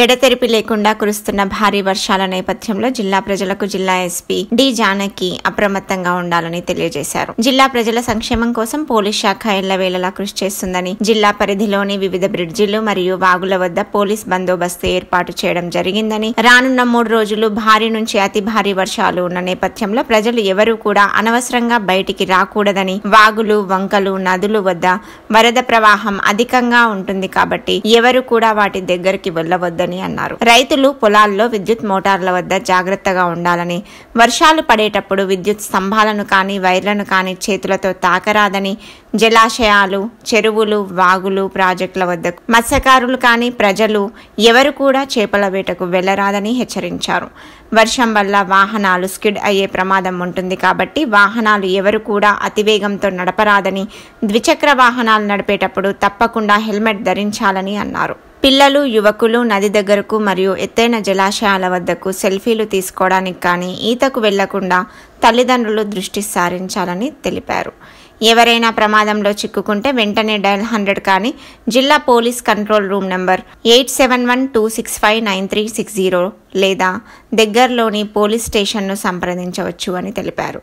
ఎడతెరిపి లేకుండా కురుస్తున్న భారీ వర్షాల నేపథ్యంలో జిల్లా ప్రజలకు జిల్లా ఎస్పీ డి జానకి అప్రమత్తంగా ఉండాలని తెలియజేశారు. జిల్లా ప్రజల సంక్షేమం కోసం పోలీస్ శాఖ ఎల్లవేళలా కృషి చేస్తుందని, జిల్లా పరిధిలోని వివిధ బ్రిడ్జిలు మరియు వాగుల వద్ద పోలీస్ బందోబస్తు ఏర్పాటు చేయడం జరిగిందని, రానున్న 3 రోజులు భారీ నుంచి అతి భారీ వర్షాలు ఉన్న నేపథ్యంలో ప్రజలు ఎవరూ కూడా అనవసరంగా బయటికి రాకూడదని, వాగులు, వంకలు, నదులు వద్ద వరద ప్రవాహం అధికంగా ఉంటుంది కాబట్టి ఎవరు కూడా వాటి దగ్గరికి వెళ్లవద్దు అన్నారు. రైతులు పొలాల్లో విద్యుత్ మోటార్ల వద్ద జాగ్రత్తగా ఉండాలని, వర్షాలు పడేటప్పుడు విద్యుత్ స్తంభాలను కానీ వైర్లను కానీ చేతులతో తాకరాదని, జలాశయాలు, చెరువులు, వాగులు, ప్రాజెక్టుల వద్ద మత్స్యకారులు కానీ ప్రజలు ఎవరు కూడా చేపల వేటకు వెళ్లరాదని హెచ్చరించారు. వర్షం వల్ల వాహనాలు స్కిడ్ అయ్యే ప్రమాదం ఉంటుంది కాబట్టి వాహనాలు ఎవరు కూడా అతివేగంతో నడపరాదని, ద్విచక్ర వాహనాలు నడిపేటప్పుడు తప్పకుండా హెల్మెట్ ధరించాలని అన్నారు. పిల్లలు, యువకులు నది దగ్గరకు మరియు ఎత్తైన జలాశయాల వద్దకు సెల్ఫీలు తీసుకోవడానికి కానీ ఈతకు వెళ్లకుండా తల్లిదండ్రులు దృష్టి సారించాలని తెలిపారు. ఎవరైనా ప్రమాదంలో చిక్కుకుంటే వెంటనే డయల్ 100 కానీ జిల్లా పోలీస్ కంట్రోల్ రూమ్ నంబర్ 8712659360 లేదా దగ్గరలోని పోలీస్ స్టేషన్ను సంప్రదించవచ్చు అని తెలిపారు.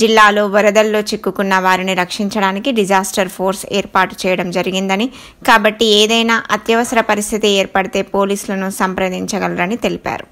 జిల్లాలో వరదల్లో చిక్కుకున్న వారిని రక్షించడానికి డిజాస్టర్ ఫోర్స్ ఏర్పాటు చేయడం జరిగిందని, కాబట్టి ఏదైనా అత్యవసర పరిస్థితి ఏర్పడితే పోలీసులను సంప్రదించగలరని తెలిపారు.